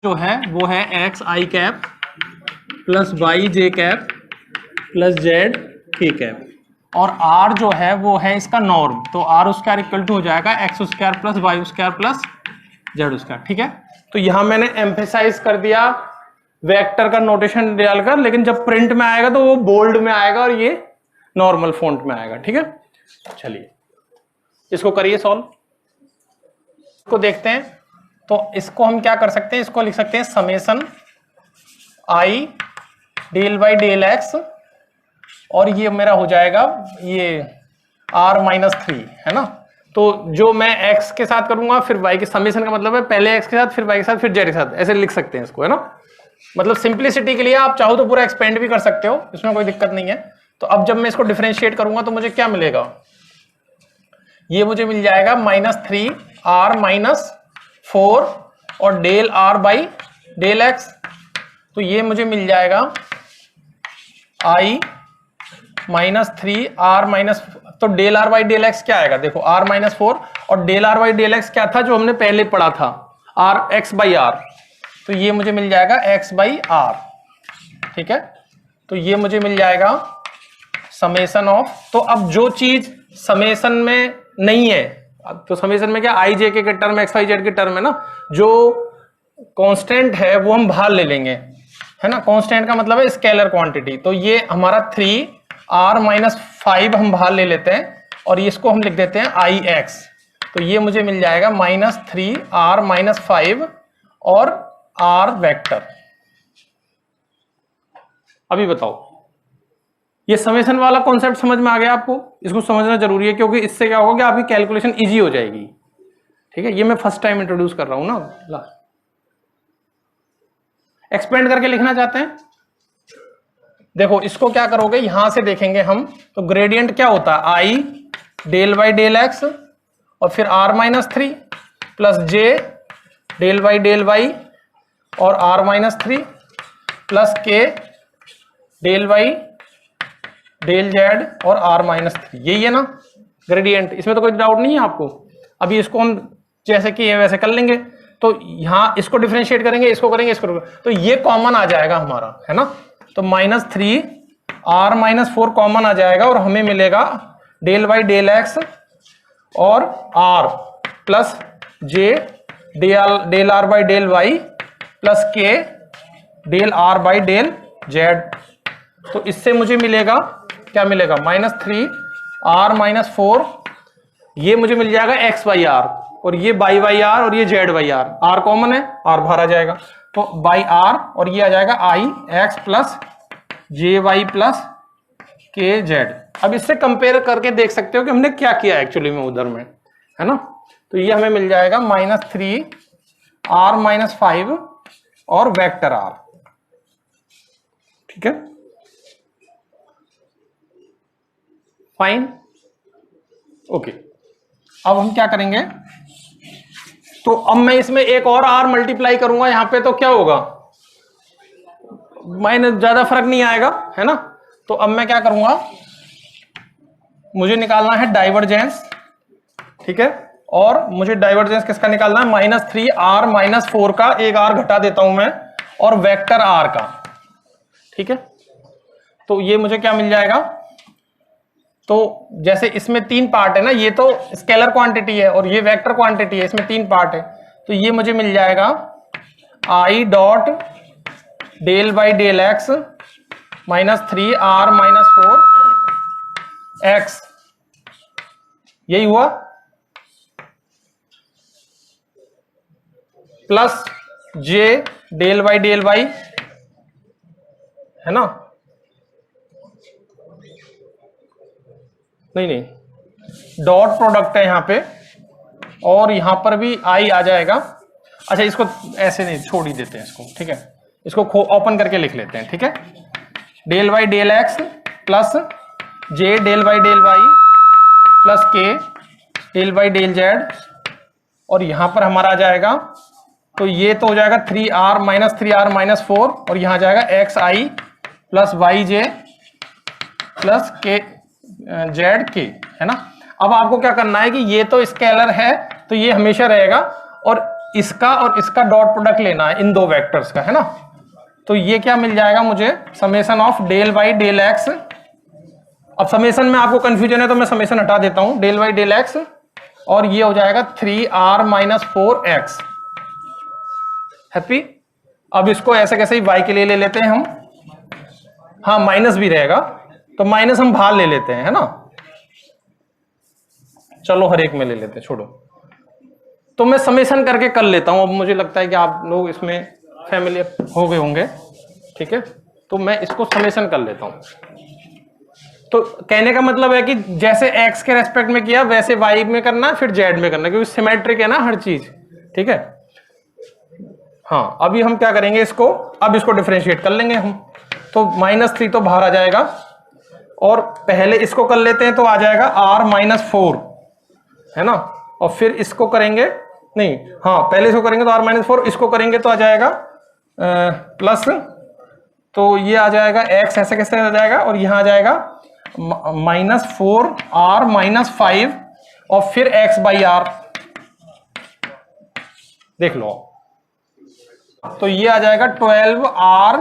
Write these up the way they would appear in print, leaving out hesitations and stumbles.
जो है वो है एक्स आई कैप प्लस वाई जे कैप प्लस जेड के कैप, और आर जो है वो है इसका नॉर्म, तो आर स्क्वायर इक्वल टू हो जाएगा x square plus y square plus z square. ठीक है, तो यहां मैंने एम्फेसाइज कर दिया वेक्टर का नोटेशन डालकर, लेकिन जब प्रिंट में आएगा तो वो बोल्ड में आएगा और ये नॉर्मल फॉन्ट में आएगा। ठीक है, चलिए इसको करिए सॉल्व, इसको देखते हैं। तो इसको हम क्या कर सकते हैं, इसको लिख सकते हैं summation i del by del x, और ये मेरा हो जाएगा ये r माइनस 3 है ना। तो जो मैं x के साथ करूंगा फिर y के, समेशन का मतलब है पहले x के साथ फिर y के साथ फिर z के साथ, ऐसे लिख सकते हैं इसको, है ना। मतलब सिंप्लिसिटी के लिए आप चाहो तो पूरा एक्सपेंड भी कर सकते हो, इसमें कोई दिक्कत नहीं है। तो अब जब मैं इसको डिफरेंशिएट करूंगा तो मुझे क्या मिलेगा, ये मुझे मिल जाएगा -3 r माइनस 4 और del r by del x, तो ये मुझे मिल जाएगा i -3 r माइनस, तो del r by del x क्या आएगा, देखो r माइनस 4 और del r by del x क्या था जो हमने पहले पढ़ा था, r x बाई r, तो ये मुझे मिल जाएगा x बाई r। ठीक है, तो ये मुझे मिल जाएगा समेसन ऑफ, तो अब जो चीज समेसन में नहीं है, तो समेसन में क्या आई जे के टर्म एक्स वाई जेड के टर्म है ना, जो कांस्टेंट है वो हम बाहर ले लेंगे, है ना। कांस्टेंट का मतलब है स्केलर क्वांटिटी, तो ये हमारा 3r माइनस 5 हम बाहर ले लेते हैं और इसको हम लिख देते हैं आई एक्स, तो ये मुझे मिल जाएगा -3r माइनस 5 और r वेक्टर। अभी बताओ ये समेशन वाला कॉन्सेप्ट समझ में आ गया आपको, इसको समझना जरूरी है क्योंकि इससे क्या होगा कि आपकी कैलकुलेशन इजी हो जाएगी। ठीक है, ये मैं फर्स्ट टाइम इंट्रोड्यूस कर रहा हूं ना। एक्सपेंड करके लिखना चाहते हैं, देखो इसको क्या करोगे, यहां से देखेंगे हम, तो ग्रेडियंट क्या होता है i del by del x और फिर r minus 3 plus j del by del y और r minus 3 plus k del y del z और r माइनस 3, यही है ना ग्रेडियंट, इसमें तो कोई डाउट नहीं है आपको। अभी इसको हम जैसे कि ये वैसे कर लेंगे, तो यहां इसको डिफरेंशिएट करेंगे, इसको करेंगे, इसको करेंगे, तो ये कॉमन आ जाएगा हमारा, है ना। तो -3 r माइनस 4 कॉमन आ जाएगा और हमें मिलेगा डेल बाई डेल एक्स और r plus j del r by del y plus k del r by del z. तो इससे मुझे मिलेगा क्या मिलेगा, -3 r माइनस 4, ये मुझे मिल जाएगा x बाई आर और ये बाई बाई आर और ये z by r, r common है, आर बाहर आ जाएगा, तो बाई आर और ये आ जाएगा आई एक्स प्लस जे वाई प्लस के जेड। अब इससे कंपेयर करके देख सकते हो कि हमने क्या किया एक्चुअली में उधर में, है ना। तो ये हमें मिल जाएगा -3 r माइनस 5 और वेक्टर r। ठीक है, फाइन, ओके। अब हम क्या करेंगे, तो अब मैं इसमें एक और r मल्टीप्लाई करूंगा यहां पे, तो क्या होगा, माइनस, ज्यादा फर्क नहीं आएगा, है ना। तो अब मैं क्या करूंगा, मुझे निकालना है डाइवर्जेंस, ठीक है, और मुझे डाइवर्जेंस किसका निकालना है, -3 r माइनस 4 का, एक r घटा देता हूं मैं, और वेक्टर r का। ठीक है, तो ये मुझे क्या मिल जाएगा, तो जैसे इसमें 3 पार्ट है ना, ये तो स्केलर क्वांटिटी है और ये वेक्टर क्वांटिटी है, इसमें 3 पार्ट है, तो ये मुझे मिल जाएगा i dot del by del x -3 r minus 4 x, यही हुआ, plus j del by del y, है ना, नहीं डॉट प्रोडक्ट है यहां पे, और यहां पर भी आई आ जाएगा। अच्छा, इसको ऐसे नहीं, छोड़ ही देते हैं इसको, ठीक है, इसको ओपन करके लिख लेते हैं। ठीक है, del by del x plus j del by del y plus k del by del z, और यहां पर हमारा आ जाएगा, तो ये तो हो जाएगा 3r माइनस 4 और यहां आ जाएगा x i plus Y j plus के जेड के, है ना। अब आपको क्या करना है कि ये तो स्केलर है तो ये हमेशा रहेगा, और इसका और इसका डॉट प्रोडक्ट लेना है इन दो वेक्टर्स का, है ना। तो ये क्या मिल जाएगा मुझे, summation of del y del x. अब समेशन में आपको कंफ्यूजन है तो मैं समेशन हटा देता हूं, डेल वाई डेल एक्स, और ये हो जाएगा 3r माइनस 4x। हैप्पी। अब इसको ऐसे कैसे ही y के लिए ले लेते हैं हम, हाँ माइनस भी रहेगा तो माइनस हम बाहर ले लेते हैं, है ना। चलो हर एक में ले लेते हैं, छोड़ो। तो मैं समेशन करके कर लेता हूं, अब मुझे लगता है कि आप लोग इसमें फैमिलियर हो गए होंगे, ठीक है। तो मैं इसको समेशन कर लेता हूं। तो कहने का मतलब है कि जैसे x के रेस्पेक्ट में किया वैसे y में करना है, फिर z में करना है, क्योंकि सिमेट्रिक है ना हर चीज, ठीक है। हाँ अभी हम क्या करेंगे, इसको अब इसको डिफरेंशिएट कर लेंगे हम। तो -3 तो बाहर आ जाएगा, और पहले इसको कर लेते हैं तो आ जाएगा r-4, है ना। और फिर इसको करेंगे, नहीं हाँ पहले इसको करेंगे तो r-4, इसको करेंगे तो आ जाएगा प्लस, तो ये आ जाएगा x ऐसे कैसे आ जाएगा, और यहां आ जाएगा -4r-5 और फिर x/r, देख लो। तो ये आ जाएगा 12r,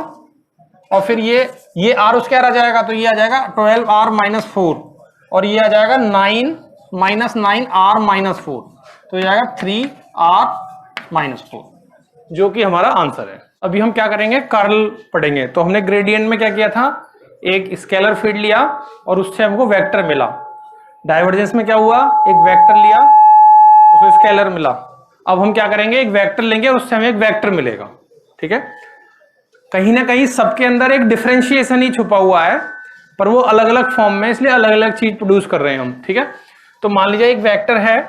और फिर ये r उसके आ जाएगा, तो ये आ जाएगा 12r-4, और ये आ जाएगा 9-9r-4, तो ये आएगा 3r-4, जो कि हमारा आंसर है। अभी हम क्या करेंगे, कर्ल पढ़ेंगे। तो हमने ग्रेडियंट में क्या किया था, एक स्केलर फील्ड लिया और उससे हमको वेक्टर मिला। डाइवर्जेंस में क्या हुआ, एक वेक्टर लिया उसको स्केलर मिला। अब हम क्या करेंगे, एक वेक्टर लेंगे और उससे हमें एक वेक्टर मिलेगा, ठीक है। कहीं ना कहीं सबके अंदर एक डिफरेंशिएशन ही छुपा हुआ है, पर वो अलग अलग फॉर्म में, इसलिए अलग अलग चीज प्रोड्यूस कर रहे हैं हम, ठीक है। तो मान लीजिए एक वेक्टर है,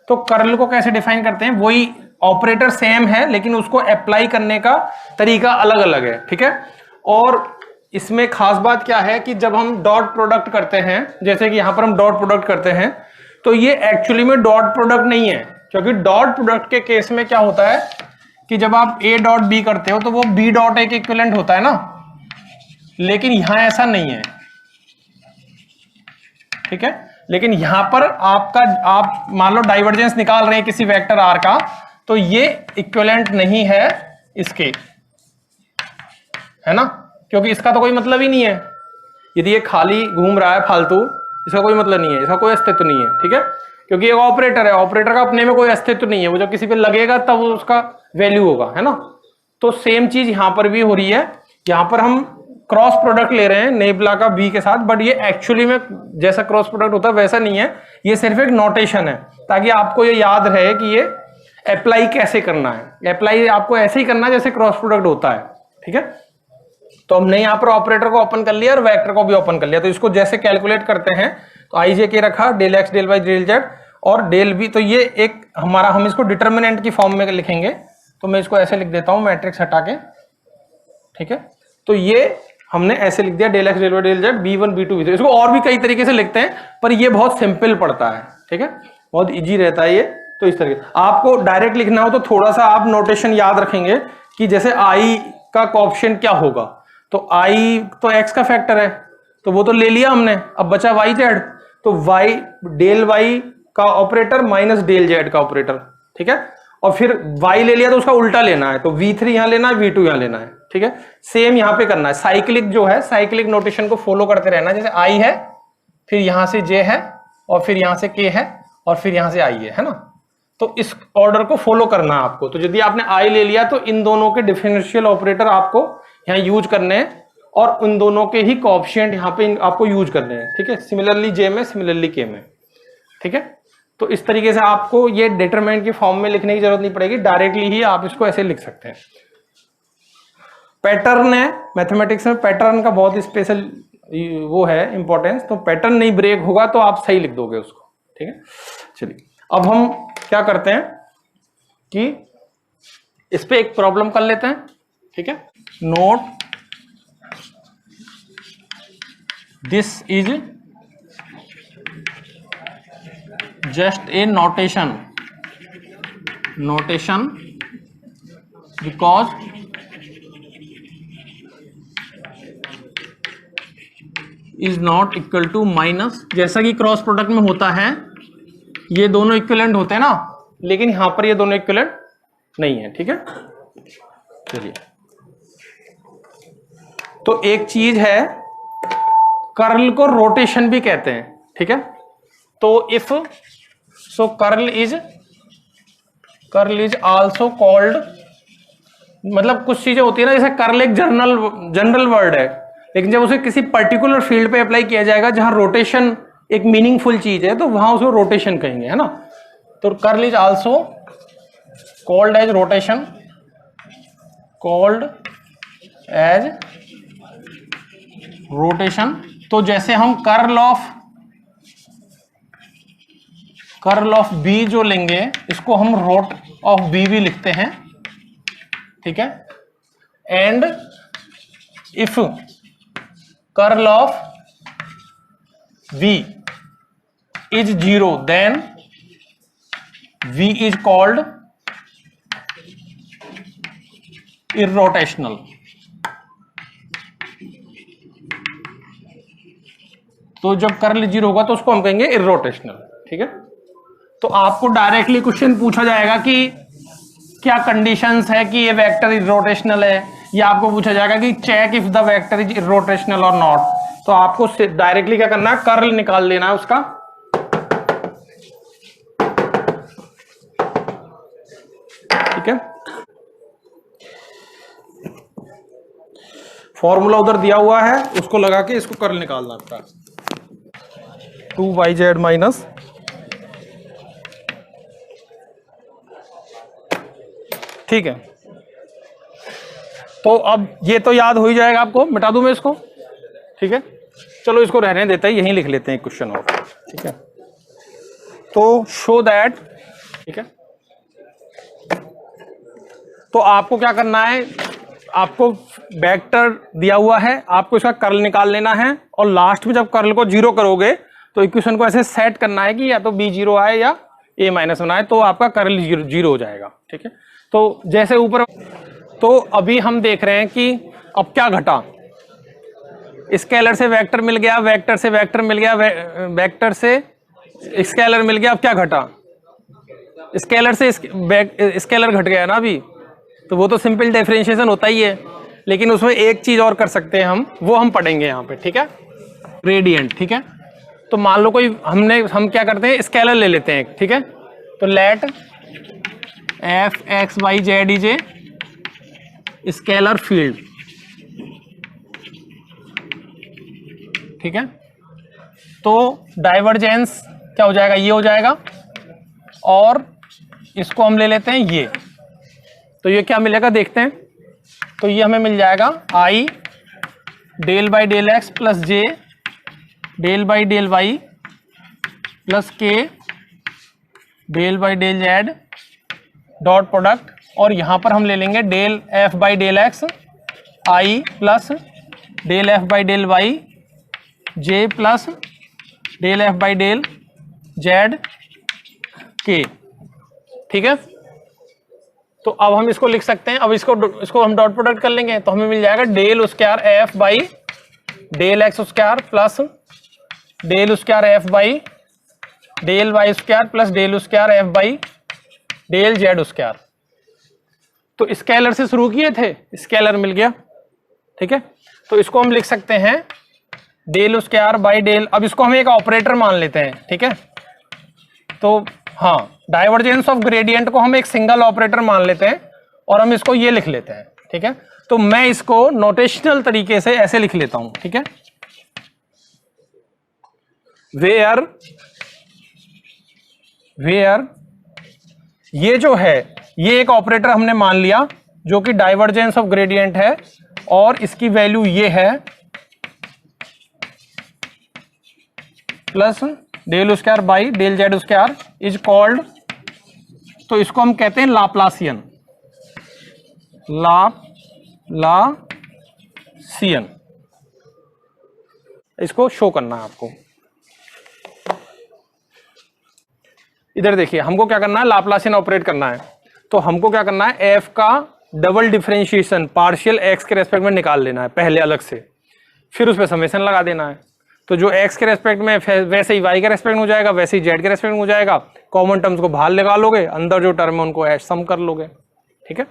तो कर्ल को कैसे डिफाइन करते हैं, वही ऑपरेटर सेम है लेकिन उसको अप्लाई करने का तरीका अलग अलग है, ठीक है। और इसमें खास बात क्या है कि जब हम डॉट प्रोडक्ट करते हैं, जैसे कि यहां पर हम डॉट प्रोडक्ट करते हैं, तो ये एक्चुअली में डॉट प्रोडक्ट नहीं है, क्योंकि डॉट प्रोडक्ट के केस में क्या होता है कि जब आप a डॉट b करते हो तो वो b डॉट a के इक्विवेलेंट होता है ना, लेकिन यहां ऐसा नहीं है, ठीक है। लेकिन यहां पर आप मान लो डाइवर्जेंस निकाल रहे हैं किसी वेक्टर r का, तो ये इक्विवेलेंट नहीं है इसके, है ना, क्योंकि इसका तो कोई मतलब ही नहीं है। यदि ये खाली घूम रहा है फालतू, इसका कोई मतलब नहीं है, इसका कोई अस्तित्व नहीं है, ठीक है। क्योंकि ये ऑपरेटर है, ऑपरेटर का अपने में कोई अस्तित्व नहीं है, वो जब किसी पे लगेगा तब उसका वैल्यू होगा, है ना। तो सेम चीज यहां पर भी हो रही है। यहां पर हम क्रॉस प्रोडक्ट ले रहे हैं नेबुला का बी के साथ, बट ये एक्चुअली में जैसा क्रॉस प्रोडक्ट होता है वैसा नहीं है, ये सिर्फ एक नोटेशन है, ताकि आपको ये याद रहे कि ये अप्लाई कैसे करना है। अप्लाई आपको ऐसे ही करना है जैसे क्रॉस प्रोडक्ट होता है, ठीक है। तो हमने यहाँ पर ऑपरेटर को ओपन कर लिया और वेक्टर को भी ओपन कर लिया। तो इसको जैसे कैलकुलेट करते हैं तो आई जे के रखा, del x del y del z और डेल बी, तो ये एक हमारा, हम इसको डिटर्मिनेंट की फॉर्म में लिखेंगे। तो मैं इसको ऐसे लिख देता हूं मैट्रिक्स हटा के, ठीक है। तो ये हमने ऐसे लिख दिया, del x del y del z b1 b2 b3। इसको और भी कई तरीके से लिखते हैं, पर ये बहुत सिंपल पड़ता है, ठीक है, बहुत इजी रहता है ये। तो इस तरीके आपको डायरेक्ट लिखना हो तो थोड़ा सा आप नोटेशन याद रखेंगे कि जैसे i का कोएफिशिएंट क्या होगा, तो i तो x का फैक्टर है, तो वो तो ले लिया हमने, अब बचा y z, तो y डेल y का ऑपरेटर माइनस डेल z का ऑपरेटर, ठीक है। और फिर y ले लिया तो उसका उल्टा लेना है, तो v3 यहां लेना है, v2 यहां लेना है, ठीक है। सेम यहां पे करना है, साइक्लिक जो है, साइक्लिक नोटेशन को फॉलो करते रहना। जैसे i है, फिर यहां से j है, और फिर यहां से k है, और फिर यहां से i है ना। तो इस ऑर्डर को फॉलो करना है आपको। तो यदि आपने i ले लिया तो इन दोनों के डिफरेंशियल ऑपरेटर आपको यहाँ यूज करने हैं, और उन दोनों के ही कोएफिशिएंट यहाँ पे आपको यूज करने हैं, ठीक है। सिमिलरली j में, सिमिलरली k में, ठीक है। तो इस तरीके से आपको ये डिटरमिनेंट की फॉर्म में लिखने की जरूरत नहीं पड़ेगी, डायरेक्टली ही आप इसको ऐसे लिख सकते हैं। पैटर्न है, मैथमेटिक्स में पैटर्न का बहुत स्पेशल वो है इंपॉर्टेंस, तो पैटर्न नहीं ब्रेक होगा तो आप सही लिख दोगे उसको, ठीक है। चलिए अब हम क्या करते हैं कि इस पे एक प्रॉब्लम कर लेते हैं, ठीक है। Note this is just a notation because is not equal to minus, जैसा कि क्रॉस प्रोडक्ट में होता है, ये दोनों इक्विवेलेंट होते हैं ना, लेकिन यहां पर ये दोनों इक्विवेलेंट नहीं है, ठीक है। चलिए, तो एक चीज है, कर्ल को रोटेशन भी कहते हैं, ठीक है। तो if so curl is also called, मतलब कुछ चीजें होती है ना, जैसे कर्ल एक जनरल वर्ड है, लेकिन जब उसे किसी पर्टिकुलर फील्ड पे अप्लाई किया जाएगा जहां रोटेशन एक मीनिंगफुल चीज है, तो वहां उसको रोटेशन कहेंगे, है ना। तो curl is also called as rotation, called as rotation. तो जैसे हम कर्ल ऑफ बी जो लेंगे, इसको हम रोट ऑफ बी भी लिखते हैं, ठीक है। And if curl of v is 0, then v is called irrotational। तो जब कर्ल 0 होगा तो उसको हम कहेंगे irrotational, ठीक है। तो आपको डायरेक्टली क्वेश्चन पूछा जाएगा कि क्या कंडीशंस है कि ये वेक्टर irrotational है, या आपको पूछा जाएगा कि check if the vector is irrotational और नॉट। तो आपको डायरेक्टली क्या करना है, कर्ल निकाल लेना है उसका, ठीक है। फॉर्मूला उधर दिया हुआ है, उसको लगा के इसको कर्ल निकालना आपका, 2yz माइनस, ठीक है। तो अब ये तो याद हो ही जाएगा आपको, मिटा दूं मैं इसको, ठीक है। चलो इसको रहने देते हैं, यहीं लिख लेते हैं क्वेश्चन और, ठीक है। तो शो दैट, ठीक है। तो आपको क्या करना है, आपको वेक्टर दिया हुआ है, आपको इसका कर्ल निकाल लेना है, और लास्ट में जब कर्ल को 0 करोगे तो इक्वेशन को ऐसे सेट करना है कि या तो b 0 आए या a माइनस 1 आए, तो आपका कर्ल 0 हो जाएगा, ठीक है। तो जैसे ऊपर, तो अभी हम देख रहे हैं कि अब क्या घटा, स्केलर से वेक्टर मिल गया, वेक्टर से वेक्टर मिल गया, वेक्टर से स्केलर मिल गया, अब क्या घटा, स्केलर से स्केलर घट गया ना अभी, तो वो तो सिंपल डिफरेंशिएशन होता ही है, लेकिन उसमें एक चीज और कर सकते हैं हम, वो हम पढ़ेंगे यहाँ पे, ठीक है, ग्रेडियंट, ठीक है। तो मान लो कोई हम क्या करते हैं, स्केलर ले लेते हैं, ठीक है। तो let f x y z is a scalar field, ठीक है। तो डाइवर्जेंस क्या हो जाएगा, ये हो जाएगा, और इसको हम ले लेते हैं ये, तो ये क्या मिलेगा देखते हैं। तो ये हमें मिल जाएगा i del by del x plus j del by del y plus k del by del z dot product, और यहां पर हम ले लेंगे del f by del x i plus del f by del y j plus del f by del z k, ठीक है। तो अब हम इसको लिख सकते हैं, अब इसको हम डॉट प्रोडक्ट कर लेंगे, तो हमें मिल जाएगा del square f by del x square plus del square f by del y square plus del square f by del z square. तो स्केलर से शुरू किए थे, स्केलर मिल गया, ठीक है। तो इसको हम लिख सकते हैं डेल स्क्वायर बाई डेल, अब इसको हम एक ऑपरेटर मान लेते हैं, ठीक है। तो हाँ, डाइवर्जेंस ऑफ ग्रेडियंट को हम एक सिंगल ऑपरेटर मान लेते हैं, और हम इसको ये लिख लेते हैं, ठीक है। तो मैं इसको नोटेशनल तरीके से ऐसे लिख लेता हूं, ठीक है। वेयर ये जो है, ये एक ऑपरेटर हमने मान लिया जो कि डाइवर्जेंस ऑफ ग्रेडियंट है, और इसकी वैल्यू ये है plus del square by del z square is called, तो इसको हम कहते हैं लाप्लासियन, लाप्लासियन, इसको शो करना है आपको। इधर देखिए, हमको क्या करना है, लाप्लासियन ऑपरेट करना है। तो हमको क्या करना है, एफ का डबल डिफरेंशिएशन पार्शियल एक्स के रेस्पेक्ट में निकाल लेना है पहले अलग से, फिर उस पर समेशन लगा देना है। तो जो एक्स के रेस्पेक्ट में वैसे ही वाई के रेस्पेक्ट में हो जाएगा, वैसे ही जेड के रेस्पेक्ट में हो जाएगा। कॉमन टर्म्स को बाहर लगा लोगे, अंदर जो टर्म है उनको सम कर लोगे, ठीक है,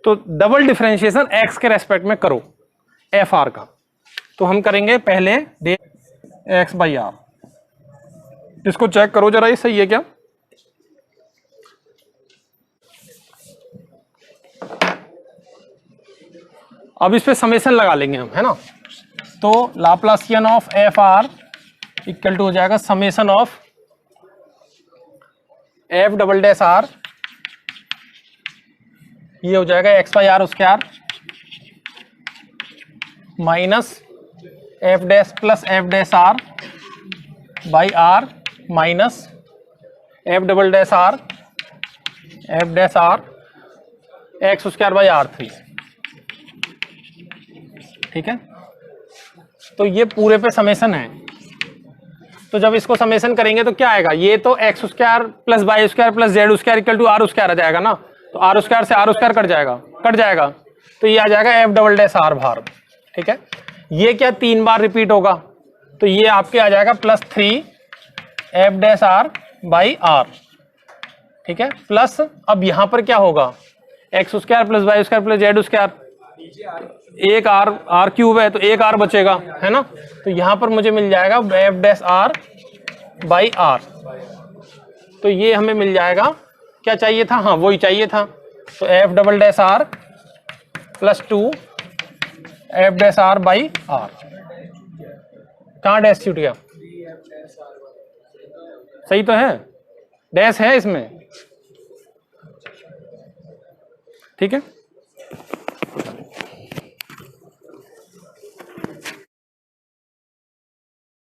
तो डबल डिफरेंशिएशन एक्स के रेस्पेक्ट में करो एफ आर का। तो हम करेंगे पहले एक्स बाई आर, इसको चेक करो जरा ये सही है क्या। अब इस पे समेशन लगा लेंगे हम, है ना। तो Laplacian of f r equal to हो जाएगा summation of f double dash r, ये हो जाएगा x by r square minus f dash plus f dash r by r minus f double dash r f dash r x square by r 3, ठीक है। तो ये पूरे पे summation है। तो जब इसको समेशन करेंगे तो क्या आएगा, ये तो x square plus y square plus z square equal to r square आ जाएगा ना। तो आर स्क्वायर से आर स्क्वायर कट जाएगा तो ये आ जाएगा एफ डबल डैश आर बाहर, ठीक है। ये क्या 3 बार रिपीट होगा, तो ये आपके आ जाएगा plus 3 f dash r by r, ठीक है। प्लस अब यहां पर क्या होगा, x square plus y square plus z square, एक आर क्यूब है तो एक आर बचेगा, है ना। तो यहां पर मुझे मिल जाएगा f dash r by r. तो ये हमें मिल जाएगा, क्या चाहिए था, हाँ वही चाहिए था। तो f double dash r plus 2 f dash r by r, कहाँ डैश छूट गया, सही तो है, डैश है इसमें, ठीक है।